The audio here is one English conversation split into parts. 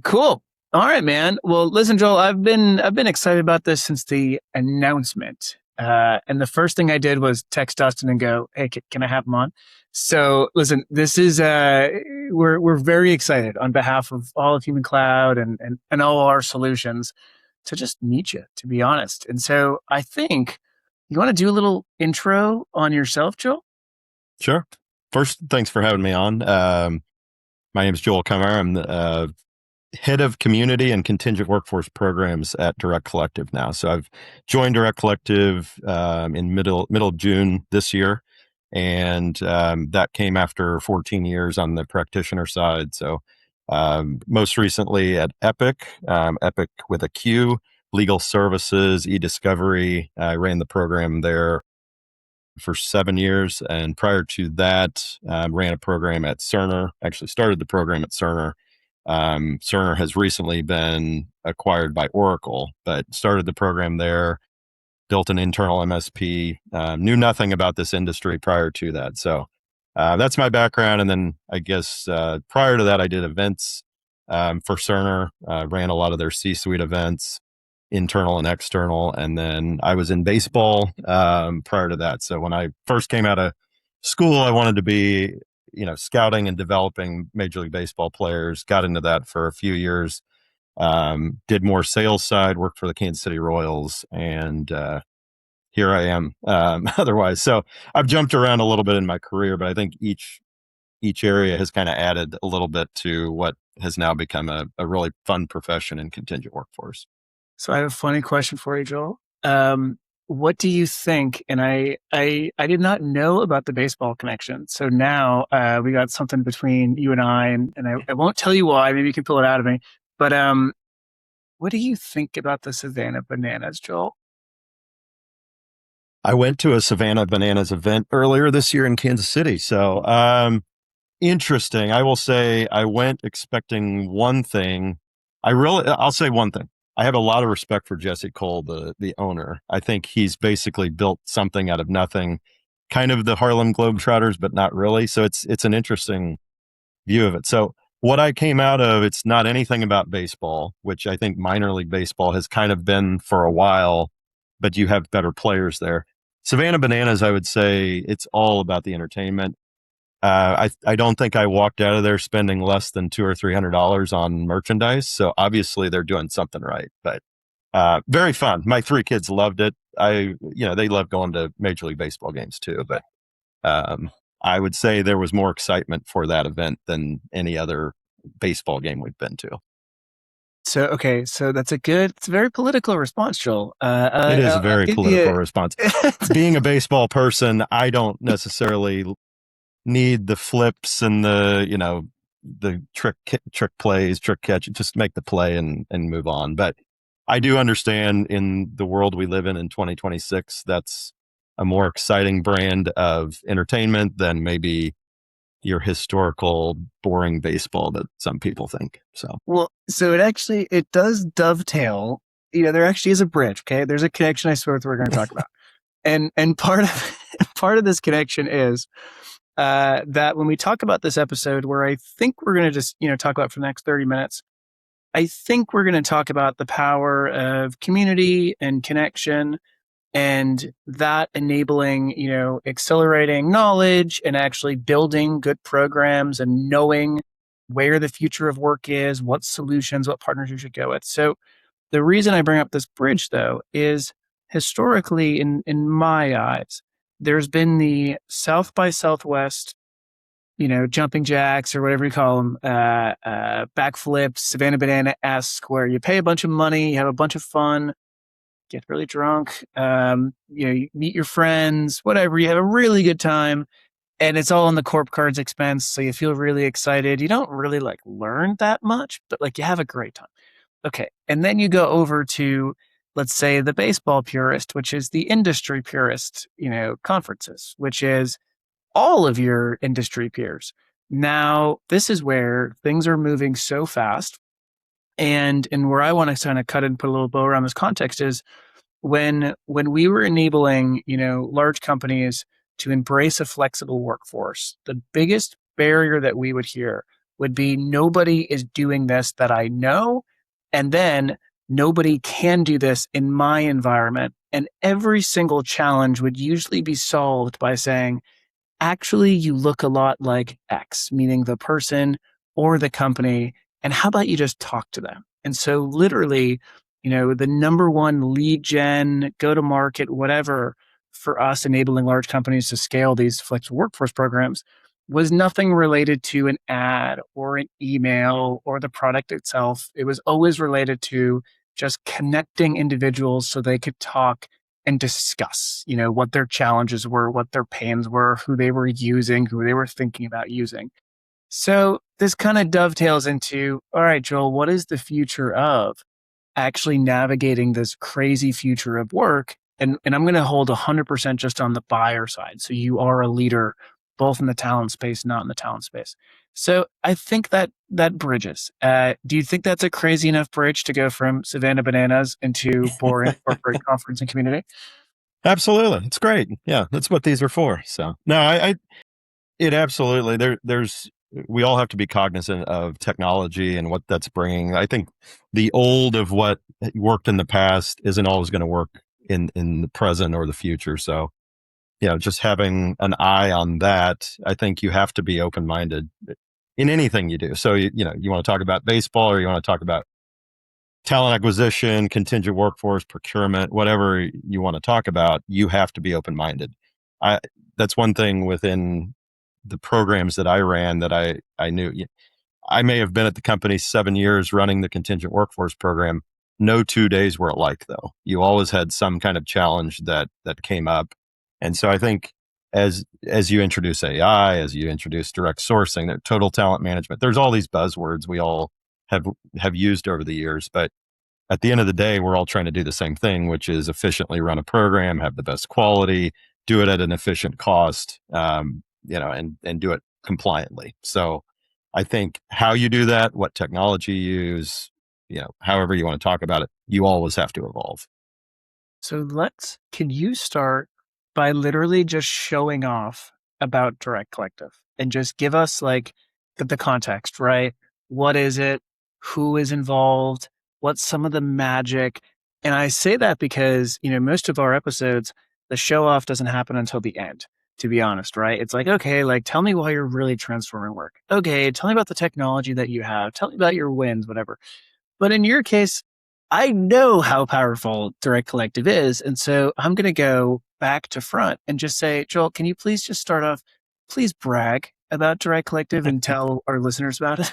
Cool. All right, man. Well, listen, Joel, I've been excited about this since the announcement. And the first thing I did was text Dustin and go, "Hey, can I have him on?" So, listen, this is we're very excited on behalf of all of Human Cloud and all our solutions to just meet you, to be honest. And so, I think you want to do a little intro on yourself, Joel. Sure. First, thanks for having me on. My name is Joel Kammeyer. I'm the head of community and contingent workforce programs at Direct Collective now. So I've joined Direct Collective in middle of June this year, and that came after 14 years on the practitioner side. So most recently at Epic, Epic with a Q, legal services, e-discovery. I ran the program there for 7 years, and prior to that, ran a program at Cerner. Actually, started the program at Cerner. Cerner has recently been acquired by Oracle, but started the program there, built an internal MSP, knew nothing about this industry prior to that. So that's my background. And then I guess prior to that, I did events for Cerner, ran a lot of their C-suite events, internal and external. And then I was in baseball prior to that. So when I first came out of school, I wanted to be, scouting and developing Major League Baseball players, got into that for a few years, did more sales side, worked for the Kansas City Royals, and here I am otherwise. So I've jumped around a little bit in my career, but I think each area has kind of added a little bit to what has now become a really fun profession in contingent workforce. So I have a funny question for you, Joel. What do you think? And I did not know about the baseball connection. So now we got something between you and I won't tell you why. Maybe you can pull it out of me. But what do you think about the Savannah Bananas, Joel? I went to a Savannah Bananas event earlier this year in Kansas City. So interesting. I will say I went expecting one thing. I'll say one thing. I have a lot of respect for Jesse Cole, the owner. I think he's basically built something out of nothing, kind of the Harlem Globetrotters, but not really. So it's an interesting view of it. So what I came out of, it's not anything about baseball, which I think minor league baseball has kind of been for a while, but you have better players there. Savannah Bananas, I would say it's all about the entertainment. I don't think I walked out of there spending less than $200 or $300 on merchandise. So obviously they're doing something right, but very fun. My three kids loved it. They love going to Major League Baseball games too, but I would say there was more excitement for that event than any other baseball game we've been to. So okay, so it's a very political response, Joel. It is a I'll very give political you. response. Being a baseball person, I don't necessarily need the flips and the trick plays, trick catch, just make the play and move on. But I do understand in the world we live in 2026, that's a more exciting brand of entertainment than maybe your historical boring baseball that some people think. So Well, so it does dovetail. There actually is a bridge. Okay, there's a connection. I swear that we're going to talk about, and part of part of this connection is that when we talk about this episode, where I think we're going to just talk about for the next 30 minutes, I think we're going to talk about the power of community and connection, and that enabling accelerating knowledge and actually building good programs and knowing where the future of work is, what solutions, what partners you should go with. So the reason I bring up this bridge, though, is historically, in my eyes, there's been the South by Southwest, jumping jacks or whatever you call them, backflips, Savannah Banana-esque, where you pay a bunch of money, you have a bunch of fun, get really drunk, you meet your friends, whatever, you have a really good time, and it's all on the corp card's expense, so you feel really excited. You don't really learn that much, but you have a great time. Okay, and then you go over to, let's say, the baseball purist, which is the industry purist, conferences, which is all of your industry peers. Now, this is where things are moving so fast. And where I want to kind of cut and put a little bow around this context is when we were enabling, large companies to embrace a flexible workforce, the biggest barrier that we would hear would be nobody is doing this that I know. And then nobody can do this in my environment. And every single challenge would usually be solved by saying, actually, you look a lot like X, meaning the person or the company. And how about you just talk to them? And so, literally, the number one lead gen, go to market, whatever for us enabling large companies to scale these flexible workforce programs was nothing related to an ad or an email or the product itself. It was always related to just connecting individuals so they could talk and discuss, what their challenges were, what their pains were, who they were using, who they were thinking about using. So this kind of dovetails into, all right, Joel, what is the future of actually navigating this crazy future of work? And I'm going to hold 100% just on the buyer side. So you are a leader both in the talent space, not in the talent space. So I think that bridges. Do you think that's a crazy enough bridge to go from Savannah Bananas into boring corporate conference and community? Absolutely. It's great. Yeah, that's what these are for. So no, it absolutely, we all have to be cognizant of technology and what that's bringing. I think the old of what worked in the past isn't always going to work in the present or the future. So, just having an eye on that, I think you have to be open-minded in anything you do. So, you want to talk about baseball or you want to talk about talent acquisition, contingent workforce, procurement, whatever you want to talk about, you have to be open-minded. That's one thing within the programs that I ran that I knew. I may have been at the company 7 years running the contingent workforce program. No 2 days were alike, though. You always had some kind of challenge that came up. And so I think as you introduce AI, as you introduce direct sourcing, total talent management, there's all these buzzwords we all have used over the years. But at the end of the day, we're all trying to do the same thing, which is efficiently run a program, have the best quality, do it at an efficient cost, and do it compliantly. So I think how you do that, what technology you use, however you want to talk about it, you always have to evolve. So can you start by literally just showing off about Direct Collective and just give us like the context, right? What is it? Who is involved? What's some of the magic? And I say that because, most of our episodes, the show off doesn't happen until the end, to be honest, right? It's like, okay, like tell me why you're really transforming work. Okay, tell me about the technology that you have. Tell me about your wins, whatever. But in your case, I know how powerful Direct Collective is. And so I'm going to go back to front and just say, Joel, can you please just start off, please brag about Direct Collective and tell our listeners about it?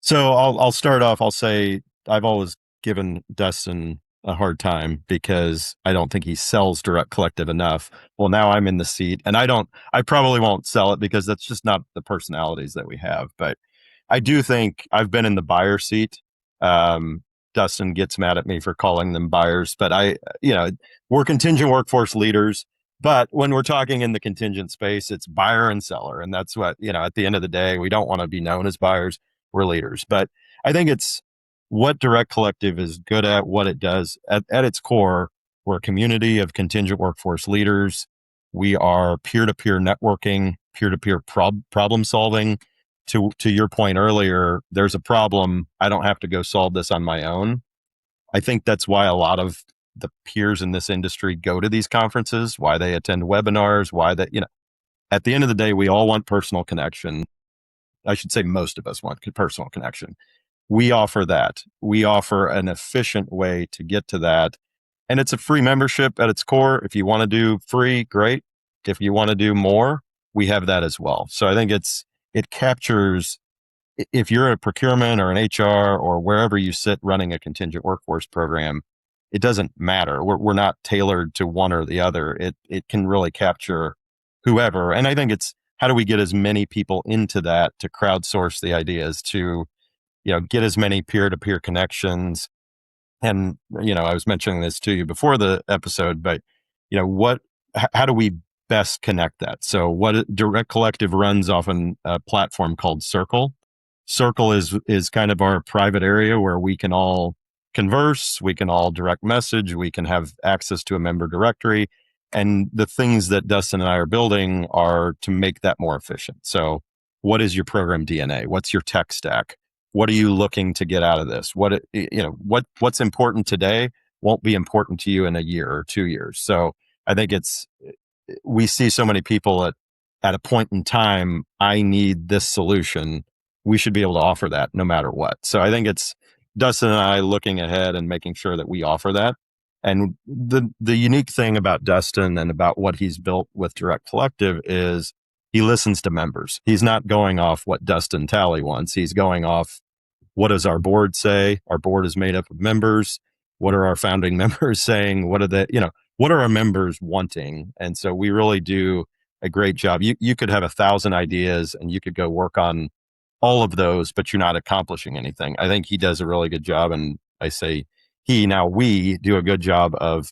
So I'll start off. I'll say I've always given Dustin a hard time because I don't think he sells Direct Collective enough. Well, now I'm in the seat and I probably won't sell it because that's just not the personalities that we have. But I do think I've been in the buyer seat. Dustin gets mad at me for calling them buyers, but we're contingent workforce leaders. But when we're talking in the contingent space, it's buyer and seller. And that's what, at the end of the day, we don't want to be known as buyers, we're leaders. But I think it's what Direct Collective is good at, what it does. At its core, we're a community of contingent workforce leaders. We are peer-to-peer networking, peer-to-peer problem solving. To your point earlier, there's a problem. I don't have to go solve this on my own. I think that's why a lot of the peers in this industry go to these conferences, why they attend webinars, at the end of the day, we all want personal connection. I should say most of us want personal connection. We offer that. We offer an efficient way to get to that. And it's a free membership at its core. If you want to do free, great. If you want to do more, we have that as well. So I think it captures, if you're a procurement or an HR or wherever you sit running a contingent workforce program, it doesn't matter. We're not tailored to one or the other. It can really capture whoever. And I think it's how do we get as many people into that to crowdsource the ideas, to get as many peer-to-peer connections. And I was mentioning this to you before the episode, but how do we best connect that? So Direct Collective runs off a platform called Circle. Circle is kind of our private area where we can all converse, we can all direct message, we can have access to a member directory. And the things that Dustin and I are building are to make that more efficient. So what is your program DNA? What's your tech stack? What are you looking to get out of this? What's important today won't be important to you in a year or 2 years. So I think we see so many people at a point in time, I need this solution. We should be able to offer that no matter what. So I think it's Dustin and I looking ahead and making sure that we offer that. And the unique thing about Dustin and about what he's built with Direct Collective is he listens to members. He's not going off what Dustin Talley wants. He's going off, what does our board say? Our board is made up of members. What are our founding members saying? What are our members wanting? And so we really do a great job. You could have 1,000 ideas and you could go work on all of those, but you're not accomplishing anything. I think he does a really good job. And I say we do a good job of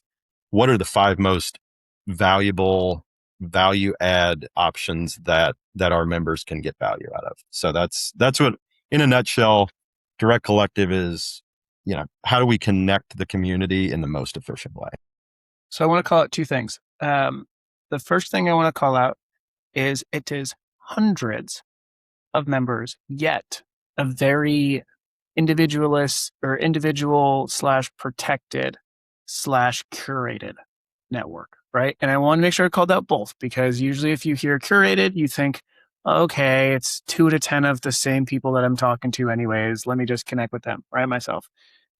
what are the 5 most valuable value add options that our members can get value out of. So that's what, in a nutshell, Direct Collective is. How do we connect the community in the most efficient way? So I want to call out 2 things. The first thing I want to call out is it is hundreds of members, yet a very individualist or individual / protected / curated network, right? And I want to make sure I called out both, because usually if you hear curated, you think, okay, it's 2 to 10 of the same people that I'm talking to anyways. Let me just connect with them, right? Myself.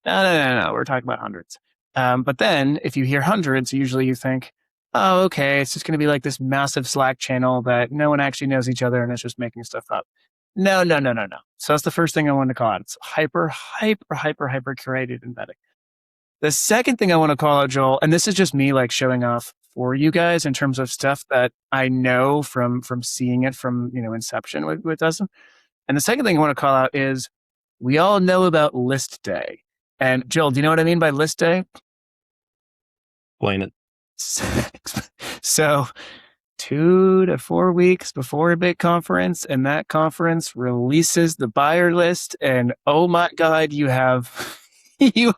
No. We're talking about hundreds. But then if you hear hundreds, usually you think, oh, okay, it's just going to be like this massive Slack channel that no one actually knows each other and it's just making stuff up. No. So that's the first thing I want to call out. It's hyper curated and vetting. The second thing I want to call out, Joel, and this is just me like showing off for you guys in terms of stuff that I know from seeing it from, inception with Dustin. And the second thing I want to call out is we all know about list day. And Joel, do you know what I mean by list day? Explain it. So 2 to 4 weeks before a big conference, and that conference releases the buyer list, and oh my God, you have who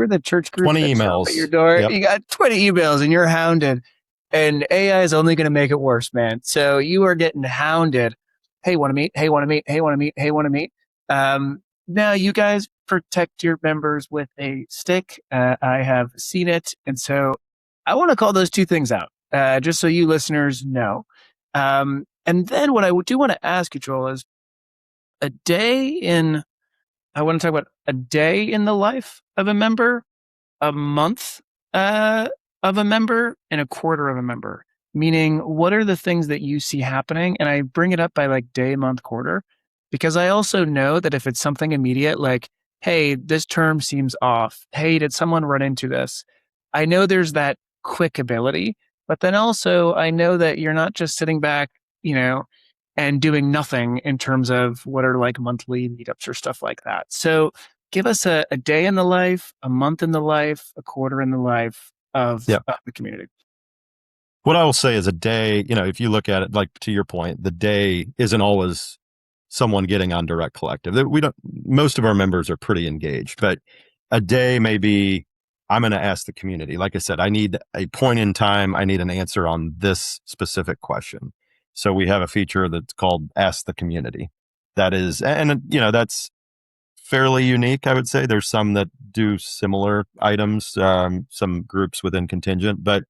are the church groups 20 that show up emails at your door? Yep. You got 20 emails and you're hounded, and AI is only going to make it worse, man. So you are getting hounded. Hey, want to meet? Hey, want to meet? Hey, want to meet? Hey, want to meet? Now you guys protect your members with a stick. I have seen it, and so I want to call those 2 things out. Just so you listeners know. And then what I do want to ask you, Joel, is I want to talk about a day in the life of a member, a month of a member, and a quarter of a member. Meaning, what are the things that you see happening? And I bring it up by like day, month, quarter, because I also know that if it's something immediate, like, hey, this term seems off. Hey, did someone run into this? I know there's that quick ability. But then also, I know that you're not just sitting back, and doing nothing in terms of what are like monthly meetups or stuff like that. So give us a day in the life, a month in the life, a quarter in the life of the community. What I will say is a day, if you look at it, like to your point, the day isn't always someone getting on Direct Collective. Most of our members are pretty engaged, but a day may be, I'm going to ask the community. Like I said, I need a point in time. I need an answer on this specific question. So we have a feature that's called Ask the Community. That's fairly unique, I would say. There's some that do similar items, some groups within Contingent, but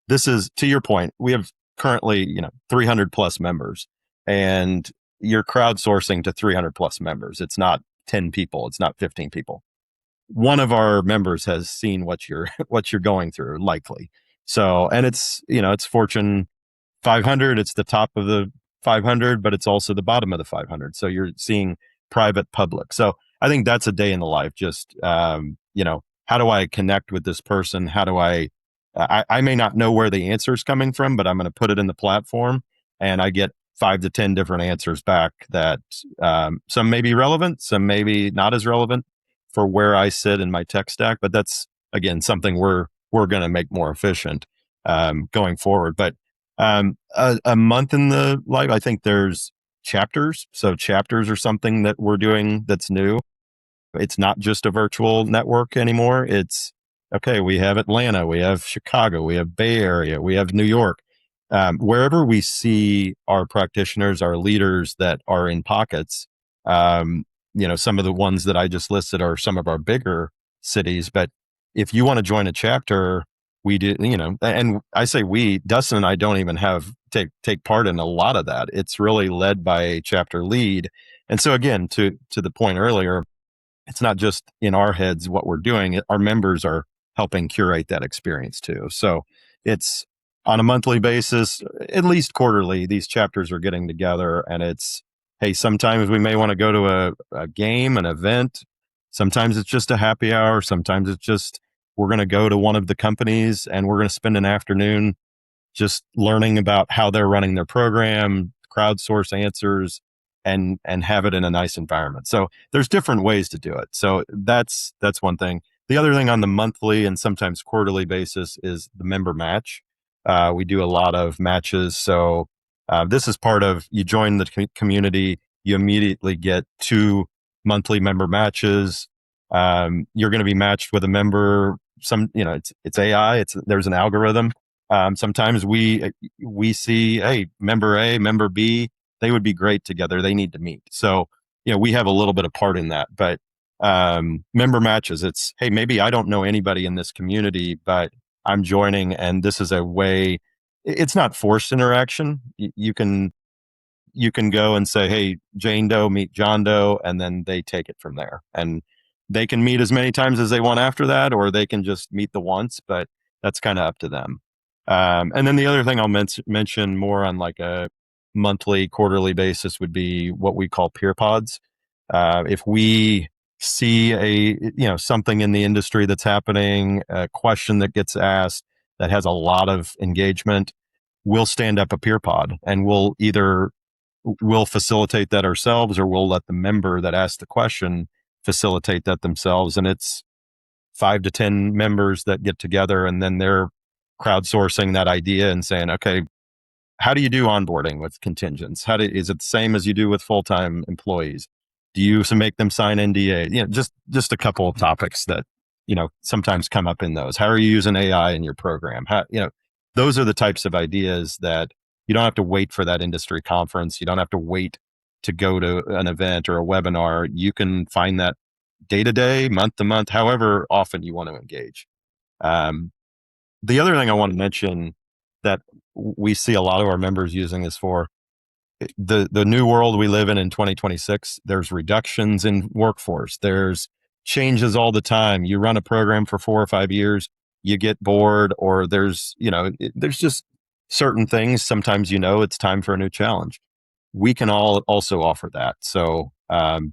this is, to your point, we have currently, 300 plus members, and you're crowdsourcing to 300 plus members. It's not 10 people. It's not 15 people. One of our members has seen what you're going through, likely. So, and it's Fortune 500. It's the top of the 500, but it's also the bottom of the 500. So you're seeing private, public. So I think that's a day in the life. Just how do I connect with this person? How do I may not know where the answer is coming from, but I'm going to put it in the platform, and I get 5 to 10 different answers back that some may be relevant, some maybe not as relevant for where I sit in my tech stack. But that's, again, something we're going to make more efficient going forward. But a month in the life, I think there's chapters. So chapters are something that we're doing that's new. It's not just a virtual network anymore. It's, okay, we have Atlanta, we have Chicago, we have Bay Area, we have New York. wherever we see our practitioners, our leaders that are in pockets, some of the ones that I just listed are some of our bigger cities. But if you want to join a chapter, we do, and I say we, Dustin and I don't even take part in a lot of that. It's really led by a chapter lead. And so again, to the point earlier, it's not just in our heads what we're doing. Our members are helping curate that experience too. So it's on a monthly basis, at least quarterly, these chapters are getting together, and it's, hey, sometimes we may want to go to a game, an event. Sometimes it's just a happy hour. Sometimes it's just, we're going to go to one of the companies and we're going to spend an afternoon just learning about how they're running their program, crowdsource answers, and have it in a nice environment. So there's different ways to do it. So that's one thing. The other thing on the monthly and sometimes quarterly basis is the member match. We do a lot of matches. So this is part of, you join the community, you immediately get 2 monthly member matches. You're going to be matched with a member. It's AI. There's an algorithm. Sometimes we see, hey, member A, member B, they would be great together. They need to meet. So, we have a little bit of part in that. But member matches, it's, hey, maybe I don't know anybody in this community, but I'm joining, and this is a way. It's not forced interaction. You can go and say, hey, Jane Doe, meet John Doe, and then they take it from there. And they can meet as many times as they want after that, or they can just meet the once, but that's kind of up to them. And then the other thing I'll mention more on like a monthly, quarterly basis would be what we call peer pods. If we see something in the industry that's happening, a question that gets asked that has a lot of engagement, we'll stand up a peer pod, and we'll facilitate that ourselves, or we'll let the member that asked the question facilitate that themselves. And it's 5 to 10 members that get together, and then they're crowdsourcing that idea and saying, okay, how do you do onboarding with contingents? Is it the same as you do with full-time employees? Do you make them sign NDA? Just a couple of topics that, sometimes come up in those. How are you using AI in your program? Those are the types of ideas that you don't have to wait for that industry conference. You don't have to wait to go to an event or a webinar. You can find that day to day, month to month, however often you want to engage. The other thing I want to mention that we see a lot of our members using this for, the new world we live in 2026, there's reductions in workforce. There's changes all the time. You run a program for 4 or 5 years, you get bored, or there's just certain things. Sometimes, it's time for a new challenge. We can all also offer that. So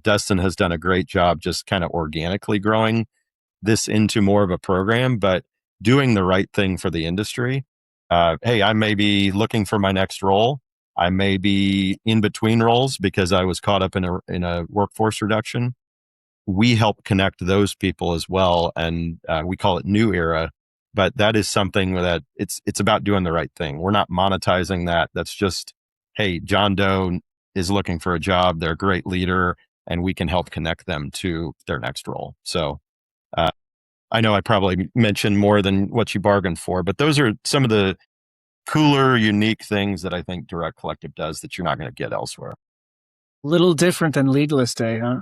Dustin has done a great job just kind of organically growing this into more of a program, but doing the right thing for the industry. Hey, I may be looking for my next role. I may be in between roles because I was caught up in a workforce reduction. We help connect those people as well, and we call it New Era. But that is something that it's about doing the right thing. We're not monetizing that. That's just, hey, John Doe is looking for a job. They're a great leader, and we can help connect them to their next role. So I know I probably mentioned more than what you bargained for, but those are some of the cooler, unique things that I think Direct Collective does that you're not going to get elsewhere. Little different than Legalist Day, huh?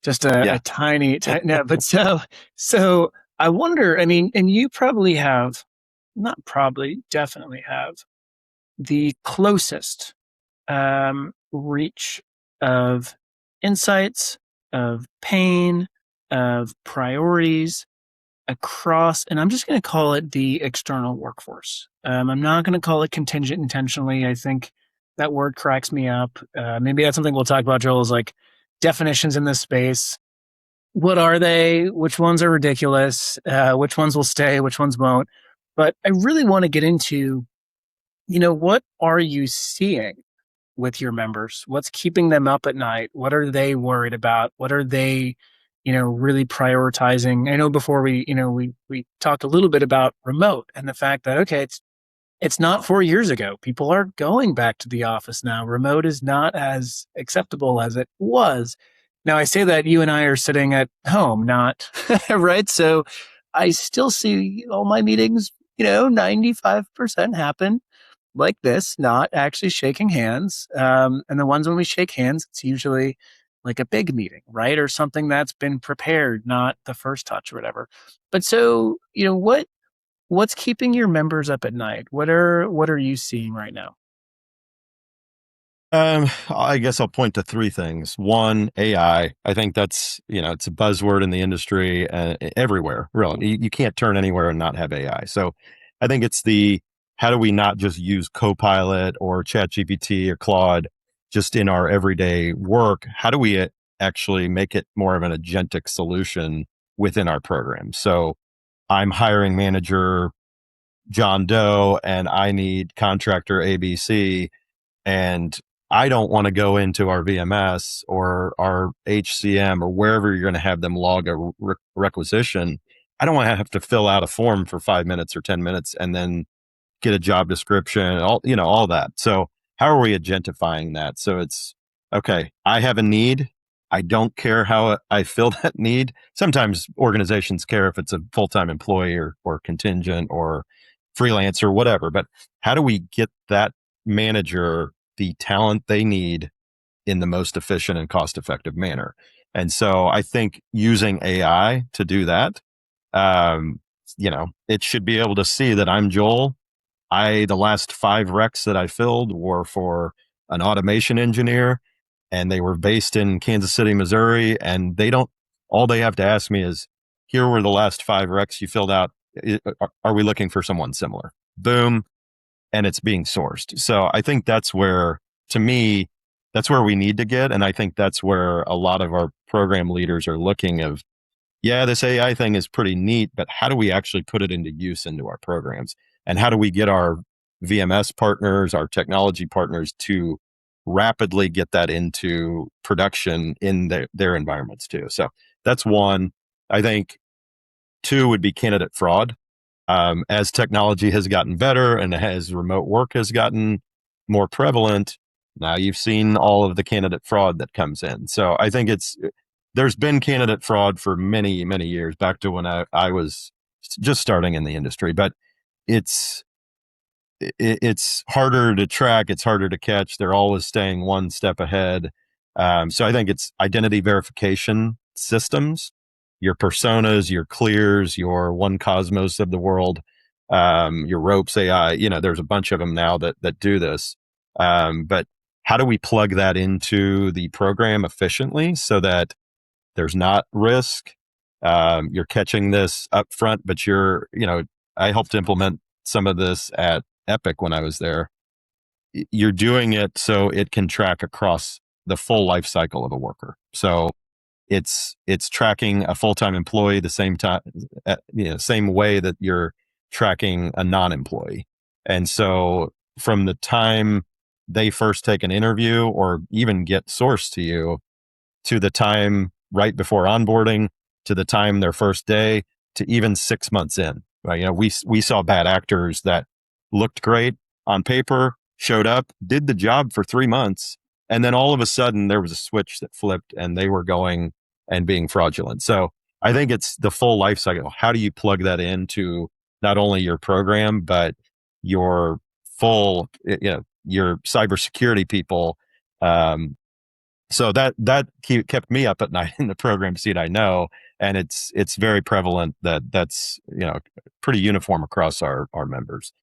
Just a tiny, no, but so I wonder, I mean, and you probably have, not probably, definitely have the closest reach of insights, of pain, of priorities across, and I'm just going to call it the external workforce. I'm not going to call it contingent intentionally. I think that word cracks me up. Maybe that's something we'll talk about, Joel, is like definitions in this space. What are they? Which ones are ridiculous? Which ones will stay? Which ones won't? But I really want to get into, what are you seeing with your members? What's keeping them up at night? What are they worried about? What are they, really prioritizing? I know before we talked a little bit about remote and the fact that, okay, it's not 4 years ago. People are going back to the office now. Remote is not as acceptable as it was. Now, I say that you and I are sitting at home, not right. So I still see all my meetings, 95% happen like this, not actually shaking hands. And the ones when we shake hands, it's usually like a big meeting, right? Or something that's been prepared, not the first touch or whatever. But so, what's keeping your members up at night? What are you seeing right now? I guess I'll point to three things. One, AI. I think that's, it's a buzzword in the industry everywhere, really. You can't turn anywhere and not have AI. So I think it's how do we not just use Copilot or ChatGPT or Claude just in our everyday work? How do we actually make it more of an agentic solution within our program? So I'm hiring manager John Doe and I need contractor ABC, and I don't want to go into our VMS or our HCM or wherever you're going to have them log a requisition. I don't want to have to fill out a form for 5 minutes or 10 minutes and then get a job description, all that. So how are we agentifying that? So it's okay. I have a need. I don't care how I fill that need. Sometimes organizations care if it's a full-time employee or contingent or freelancer, whatever. But how do we get that manager the talent they need in the most efficient and cost-effective manner? And so I think using AI to do that, um, it should be able to see that I'm Joel. The last 5 recs that I filled were for an automation engineer, and they were based in Kansas City, Missouri. And all they have to ask me is, here were the last 5 recs you filled out. Are we looking for someone similar? Boom. And it's being sourced. So I think to me, that's where we need to get. And I think that's where a lot of our program leaders are looking of, yeah, this AI thing is pretty neat, but how do we actually put it into use into our programs? And how do we get our VMS partners, our technology partners to rapidly get that into production in their environments too? So that's one. I think two would be candidate fraud. As technology has gotten better and as remote work has gotten more prevalent, now you've seen all of the candidate fraud that comes in. So I think there's been candidate fraud for many, many years, back to when I was just starting in the industry, but it's it's harder to track. It's harder to catch. They're always staying one step ahead. So I think it's identity verification systems, your personas, your clears, your one Cosmos of the world, your ropes AI. There's a bunch of them now that do this. But how do we plug that into the program efficiently so that there's not risk? You're catching this up front, but I helped implement some of this at Epic when I was there. You're doing it so it can track across the full life cycle of a worker. So it's tracking a full-time employee the same time, same way that you're tracking a non-employee. And so from the time they first take an interview or even get sourced to you, to the time right before onboarding, to the time their first day, to even 6 months in. Right? We saw bad actors that looked great on paper, showed up, did the job for 3 months, and then all of a sudden there was a switch that flipped and they were going and being fraudulent. So I think it's the full life cycle. How do you plug that into not only your program, but your full, your cybersecurity people? So that kept me up at night in the program seat, I know. And it's very prevalent that's, pretty uniform across our members.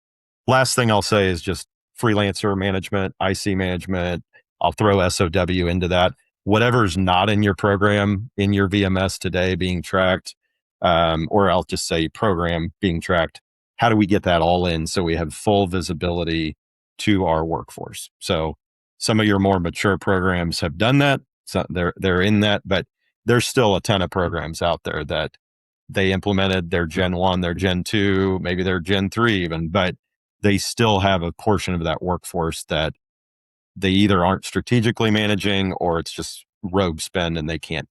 Last thing I'll say is just freelancer management, IC management. I'll throw SOW into that. Whatever's not in your program, in your VMS today being tracked, or I'll just say program being tracked. How do we get that all in so we have full visibility to our workforce? So some of your more mature programs have done that. So they're in that, but there's still a ton of programs out there that they implemented their Gen 1, their Gen 2, maybe their Gen 3 even, but they still have a portion of that workforce that they either aren't strategically managing or it's just rogue spend and they can't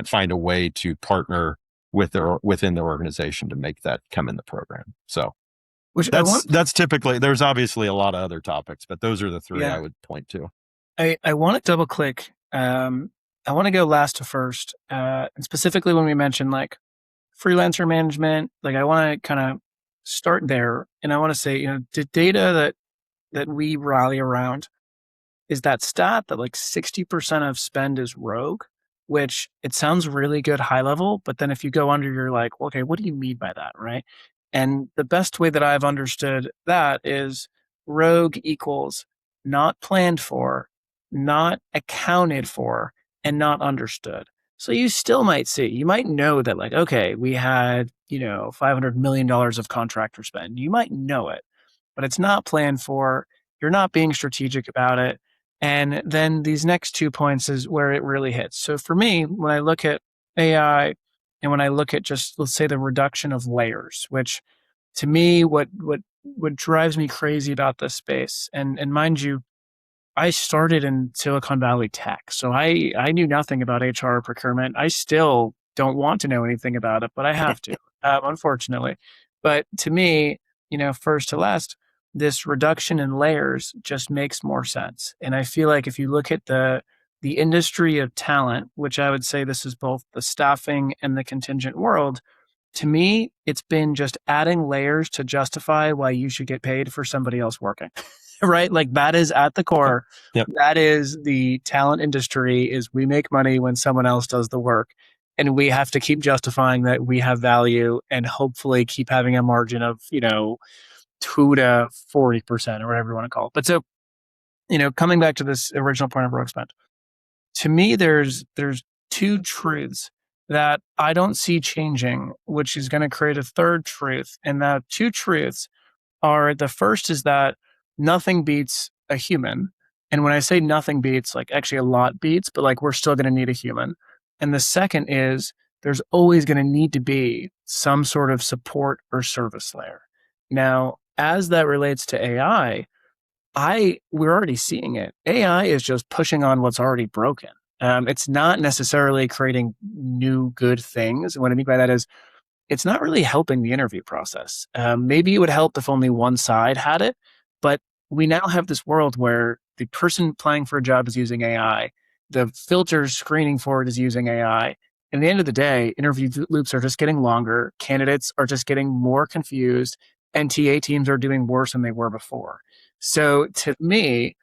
find a way to partner within the organization to make that come in the program. So Which that's typically, there's obviously a lot of other topics, but those are the three yeah, I would point to. I want to double click. I want to go last to first, and specifically when we mentioned like freelancer management, like I want to kind of start there, and I want to say, the data that that we rally around is that stat that like 60% of spend is rogue, which it sounds really good high level, but then if you go under, you're like, well, okay, what do you mean by that, right? And the best way that I've understood that is rogue equals not planned for, not accounted for, and not understood. So you still might see, you might know that like, okay, we had, $500 million of contractor spend. You might know it, but it's not planned for. You're not being strategic about it. And then these next 2 points is where it really hits. So for me, when I look at AI and when I look at just, let's say, the reduction of layers, which to me, what drives me crazy about this space, and mind you, I started in Silicon Valley tech, so I knew nothing about HR procurement. I still don't want to know anything about it, but I have to, unfortunately. But to me, first to last, this reduction in layers just makes more sense. And I feel like if you look at the industry of talent, which I would say this is both the staffing and the contingent world, to me, it's been just adding layers to justify why you should get paid for somebody else working. Right? Like that is at the core. Yep. That is the talent industry is we make money when someone else does the work. And we have to keep justifying that we have value and hopefully keep having a margin of, 2 to 40% or whatever you want to call it. But so, coming back to this original point of rogue spend, to me, there's two truths that I don't see changing, which is going to create a third truth. And the two truths are the first is that nothing beats a human. And when I say nothing beats, like actually a lot beats, but like we're still going to need a human. And the second is there's always going to need to be some sort of support or service layer. Now, as that relates to AI, we're already seeing it. AI is just pushing on what's already broken. It's not necessarily creating new good things. What I mean by that is it's not really helping the interview process. Maybe it would help if only one side had it, but we now have this world where the person applying for a job is using AI, the filter screening for it is using AI. And at the end of the day, interview loops are just getting longer, candidates are just getting more confused, and TA teams are doing worse than they were before. So to me,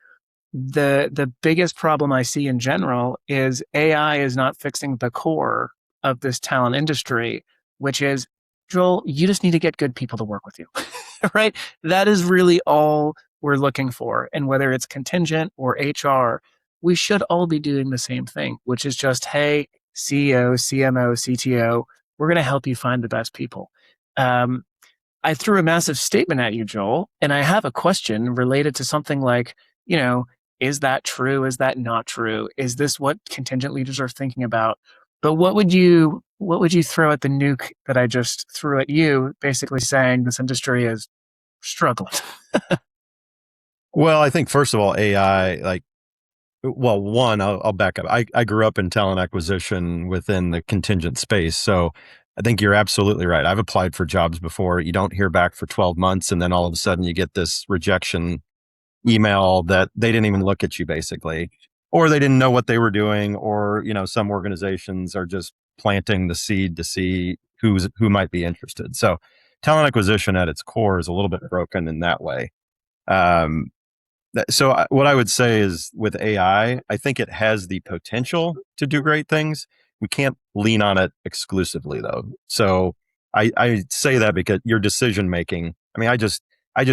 the biggest problem I see in general is AI is not fixing the core of this talent industry, which is Joel, you just need to get good people to work with you. Right? That is really all we're looking for. And whether it's contingent or HR, we should all be doing the same thing, which is just, hey, CEO, CMO, CTO, we're going to help you find the best people. I threw a massive statement at you, Joel, and I have a question related to something like, is that true? Is that not true? Is this what contingent leaders are thinking about? But what would you throw at the nuke that I just threw at you, basically saying this industry is struggling? Well, I think first of all, AI, one, I'll back up. I grew up in talent acquisition within the contingent space. So I think you're absolutely right. I've applied for jobs before. You don't hear back for 12 months. And then all of a sudden you get this rejection email that they didn't even look at you basically, or they didn't know what they were doing. Or, some organizations are just planting the seed to see who might be interested. So talent acquisition at its core is a little bit broken in that way. Um, so what I would say is with AI, I think it has the potential to do great things. We can't lean on it exclusively though. So I say that because your decision making, I mean, I just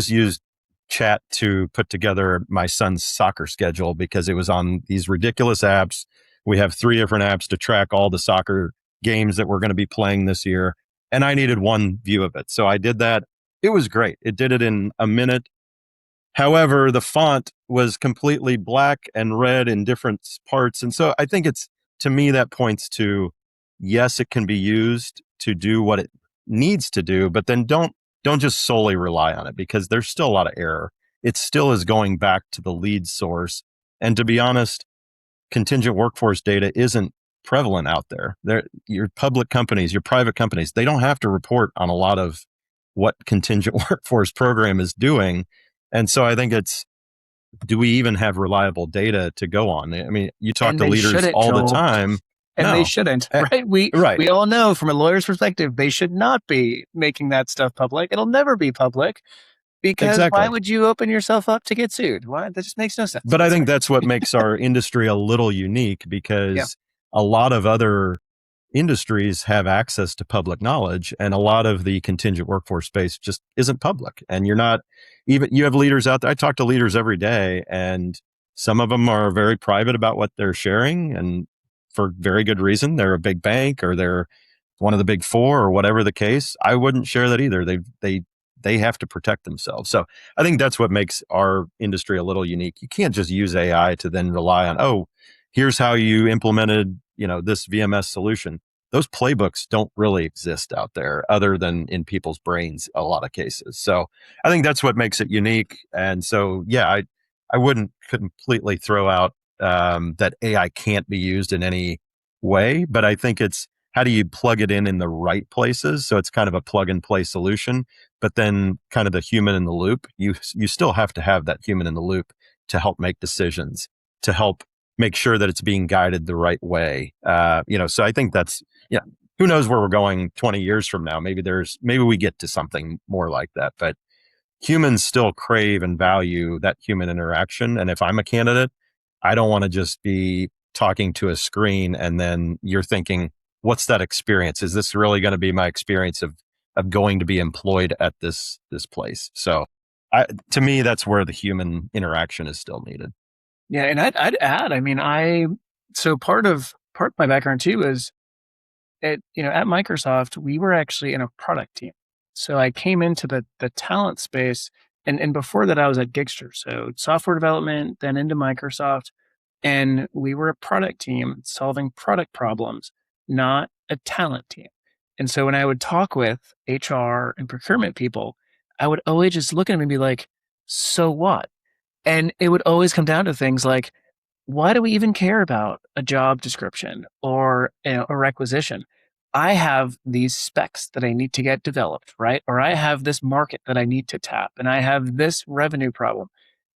used chat to put together my son's soccer schedule because it was on these ridiculous apps. We have 3 different apps to track all the soccer games that we're going to be playing this year. And I needed one view of it. So I did that. It was great. It did it in a minute. However, the font was completely black and red in different parts. And so I think to me, that points to, yes, it can be used to do what it needs to do, but then don't just solely rely on it because there's still a lot of error. It still is going back to the lead source. And to be honest, contingent workforce data isn't prevalent out there. Your public companies, your private companies, they don't have to report on a lot of what contingent workforce program is doing. And so I think do we even have reliable data to go on? I mean, you talk And to they leaders shouldn't, all the Joel. time. And they No. shouldn't, right? Right. We all know from a lawyer's perspective, they should not be making that stuff public. It'll never be public Because why Exactly. would you open yourself up to get sued? Why? That just makes no sense. But I think Sorry. that's what makes our industry a little unique Yeah. because a lot of other industries have access to public knowledge and a lot of the contingent workforce space just isn't public. And you're not even, you have leaders out there. I talk to leaders every day and some of them are very private about what they're sharing and for very good reason. They're a big bank or they're one of the big four or whatever the case. I wouldn't share that either. They have to protect themselves. So I think that's what makes our industry a little unique. You can't just use AI to then rely on, oh, here's how you implemented, this VMS solution. Those playbooks don't really exist out there other than in people's brains a lot of cases. So I think that's what makes it unique. And so, yeah, I wouldn't completely throw out that AI can't be used in any way, but I think it's how do you plug it in the right places? So it's kind of a plug and play solution, but then kind of the human in the loop. You still have to have that human in the loop to help make decisions, to help make sure that it's being guided the right way. So I think that's, yeah, who knows where we're going 20 years from now? Maybe we get to something more like that, but humans still crave and value that human interaction. And if I'm a candidate, I don't want to just be talking to a screen and then you're thinking, what's that experience? Is this really going to be my experience of going to be employed at this place? So to me, that's where the human interaction is still needed. Yeah. And I'd add, I mean, so part of my background too is at Microsoft, we were actually in a product team. So I came into the talent space and before that I was at Gigster. So software development, then into Microsoft. And we were a product team solving product problems, not a talent team. And so when I would talk with HR and procurement people, I would always just look at them and be like, so what? And it would always come down to things like, why do we even care about a job description or a requisition? I have these specs that I need to get developed, right? Or I have this market that I need to tap and I have this revenue problem.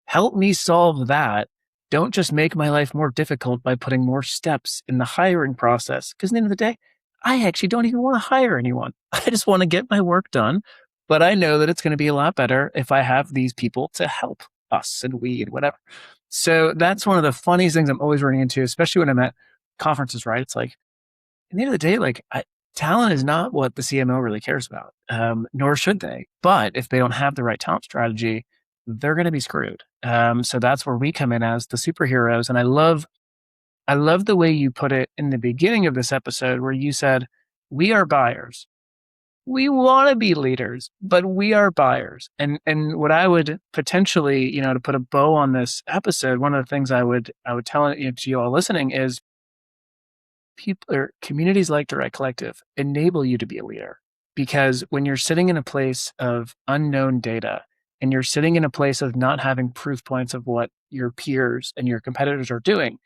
Help me solve that. Don't just make my life more difficult by putting more steps in the hiring process. Because at the end of the day, I actually don't even want to hire anyone. I just want to get my work done. But I know that it's going to be a lot better if I have these people to help us and we and whatever. So that's one of the funniest things I'm always running into, especially when I'm at conferences, right? It's like, at the end of the day, talent is not what the CMO really cares about, nor should they. But if they don't have the right talent strategy, they're going to be screwed. So that's where we come in as the superheroes. And I love the way you put it in the beginning of this episode, where you said, "We are buyers. We want to be leaders, but we are buyers." And what I would potentially, to put a bow on this episode, one of the things I would tell to you all listening is people or communities like Direct Collective enable you to be a leader. Because when you're sitting in a place of unknown data and you're sitting in a place of not having proof points of what your peers and your competitors are doing,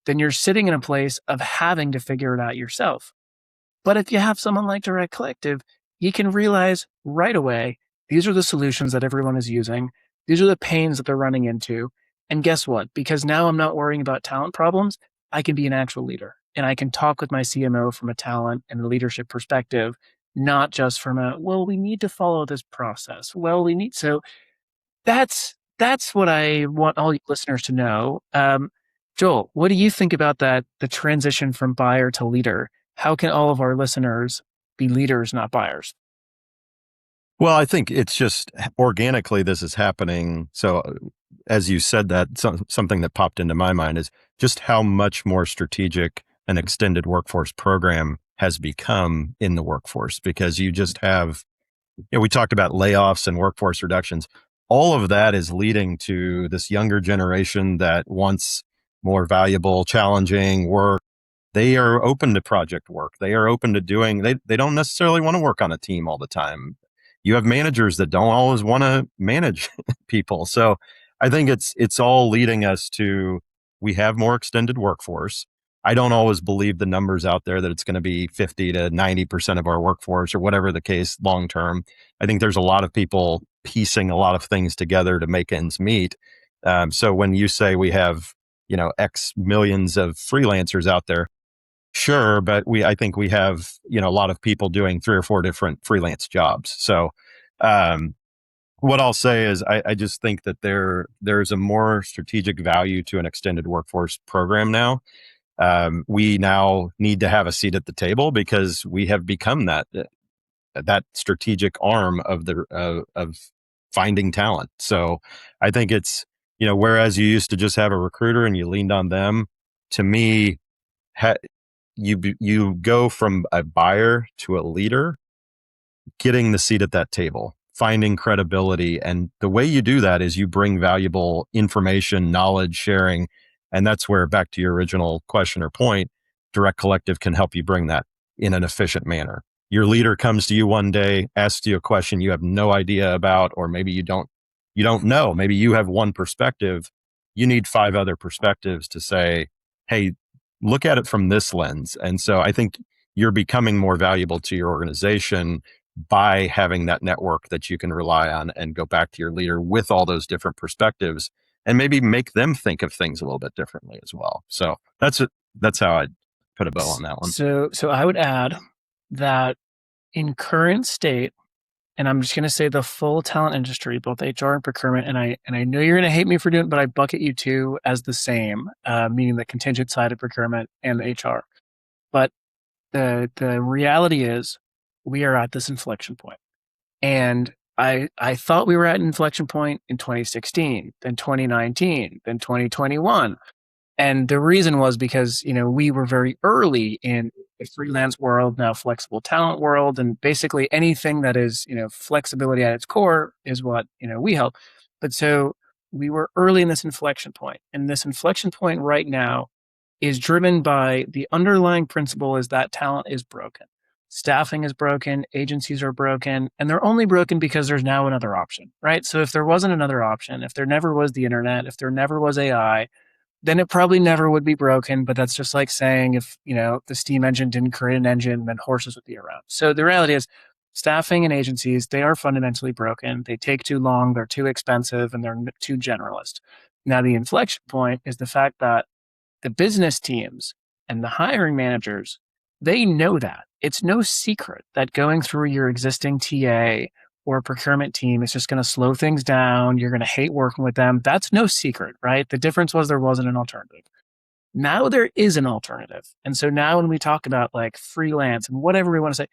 then you're sitting in a place of having to figure it out yourself. But if you have someone like Direct Collective, you can realize right away, these are the solutions that everyone is using. These are the pains that they're running into. And guess what? Because now I'm not worrying about talent problems, I can be an actual leader and I can talk with my CMO from a talent and a leadership perspective, not just from well, we need to follow this process. So that's what I want all you listeners to know. Joel, what do you think about that? The transition from buyer to leader? How can all of our listeners be leaders, not buyers? Well, I think it's just organically this is happening. So, as you said that, something that popped into my mind is just how much more strategic an extended workforce program has become in the workforce because you just have, we talked about layoffs and workforce reductions. All of that is leading to this younger generation that wants more valuable, challenging work. They are open to project work. They are open to doing, they don't necessarily want to work on a team all the time. You have managers that don't always want to manage people. So I think it's all leading us to, we have more extended workforce. I don't always believe the numbers out there that it's going to be 50 to 90% of our workforce or whatever the case long term. I think there's a lot of people piecing a lot of things together to make ends meet. So when you say we have, X millions of freelancers out there, sure, but I think we have, a lot of people doing 3 or 4 different freelance jobs. So, um, What I'll say is I just think that there's a more strategic value to an extended workforce program now. We now need to have a seat at the table because we have become that strategic arm of the of finding talent. So I think it's, whereas you used to just have a recruiter and you leaned on them, to me, ha- you go from a buyer to a leader, getting the seat at that table, finding credibility. And the way you do that is you bring valuable information, knowledge sharing. And that's where, back to your original question or point, Direct Collective can help you bring that in an efficient manner. Your leader comes to you one day, asks you a question you have no idea about, or maybe you don't know. Maybe you have one perspective. You need five other perspectives to say, hey, look at it from this lens. And so I think you're becoming more valuable to your organization by having that network that you can rely on and go back to your leader with all those different perspectives and maybe make them think of things a little bit differently as well. So that's how I'd put a bow on that one. So I would add that in current state, and I'm just going to say the full talent industry, both HR and procurement, and I know you're going to hate me for doing it, but I bucket you two as the same, meaning the contingent side of procurement and the HR. But the reality is we are at this inflection point. And I thought we were at an inflection point in 2016, then 2019, then 2021. And the reason was because, we were very early in the freelance world, now flexible talent world, and basically anything that is, flexibility at its core is what, we help. But so we were early in this inflection point. And this inflection point right now is driven by the underlying principle is that talent is broken. Staffing is broken, agencies are broken, and they're only broken because there's now another option, right? So if there wasn't another option, if there never was the internet, if there never was AI, then it probably never would be broken. But that's just like saying if, the steam engine didn't create an engine, then horses would be around. So the reality is staffing and agencies, they are fundamentally broken. They take too long, they're too expensive, and they're too generalist. Now, the inflection point is the fact that the business teams and the hiring managers, they know that. It's no secret that going through your existing TA or procurement team is just going to slow things down. You're going to hate working with them. That's no secret, right? The difference was there wasn't an alternative. Now there is an alternative. And so now when we talk about like freelance and whatever we want to say,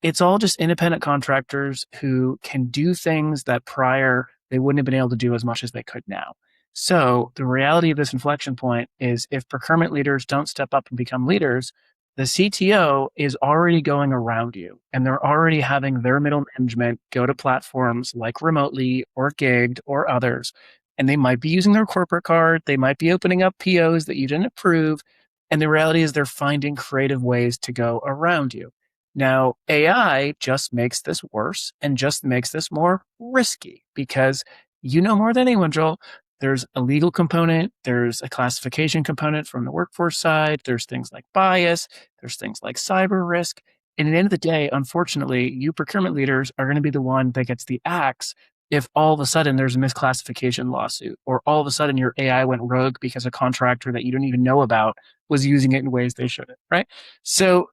it's all just independent contractors who can do things that prior they wouldn't have been able to do as much as they could now. So the reality of this inflection point is if procurement leaders don't step up and become leaders, the CTO is already going around you and they're already having their middle management go to platforms like Remotely or Gigged or others. And they might be using their corporate card. They might be opening up POs that you didn't approve. And the reality is they're finding creative ways to go around you. Now, AI just makes this worse and just makes this more risky because you know more than anyone, Joel. There's a legal component, there's a classification component from the workforce side, there's things like bias, there's things like cyber risk. And at the end of the day, unfortunately, you procurement leaders are going to be the one that gets the axe if all of a sudden there's a misclassification lawsuit, or all of a sudden your AI went rogue because a contractor that you don't even know about was using it in ways they shouldn't, right? So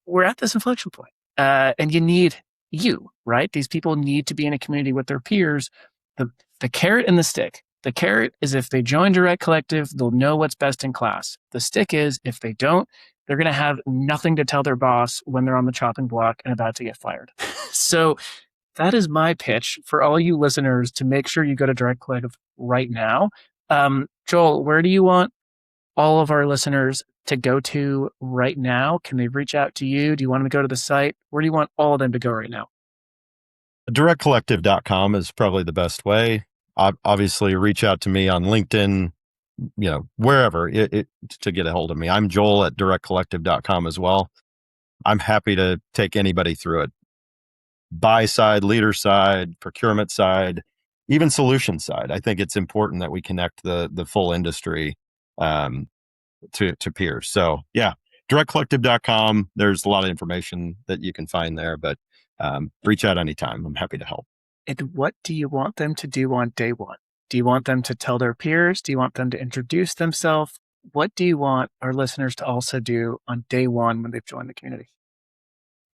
we're at this inflection point, and you need right? These people need to be in a community with their peers. The carrot and the stick. The carrot is if they join Direct Collective, they'll know what's best in class. The stick is if they don't, they're going to have nothing to tell their boss when they're on the chopping block and about to get fired. So that is my pitch for all you listeners to make sure you go to Direct Collective right now. Joel, where do you want all of our listeners to go to right now? Can they reach out to you? Do you want them to go to the site? Where do you want all of them to go right now? Directcollective.com is probably the best way. Obviously, reach out to me on LinkedIn, wherever to get a hold of me. I'm Joel at directcollective.com as well. I'm happy to take anybody through it. Buy side, leader side, procurement side, even solution side. I think it's important that we connect the full industry to peers. So yeah, directcollective.com. There's a lot of information that you can find there, but reach out anytime. I'm happy to help. And what do you want them to do on day one? Do you want them to tell their peers? Do you want them to introduce themselves? What do you want our listeners to also do on day one when they've joined the community?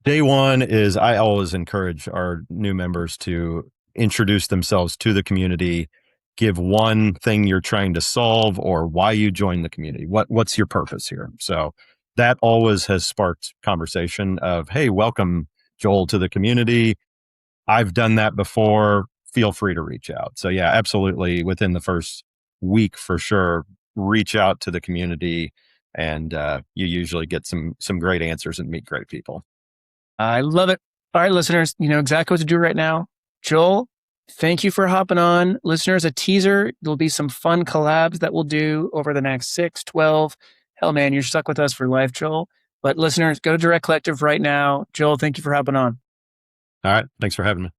Day one is I always encourage our new members to introduce themselves to the community, give one thing you're trying to solve or why you joined the community. What's your purpose here? So that always has sparked conversation of, hey, welcome, Joel, to the community. I've done that before. Feel free to reach out. So yeah, absolutely. Within the first week, for sure, reach out to the community, and you usually get some great answers and meet great people. I love it. All right, listeners, you know exactly what to do right now. Joel, thank you for hopping on. Listeners, a teaser. There'll be some fun collabs that we'll do over the next 6, 12. Hell, man, you're stuck with us for life, Joel. But listeners, go to Direct Collective right now. Joel, thank you for hopping on. All right. Thanks for having me.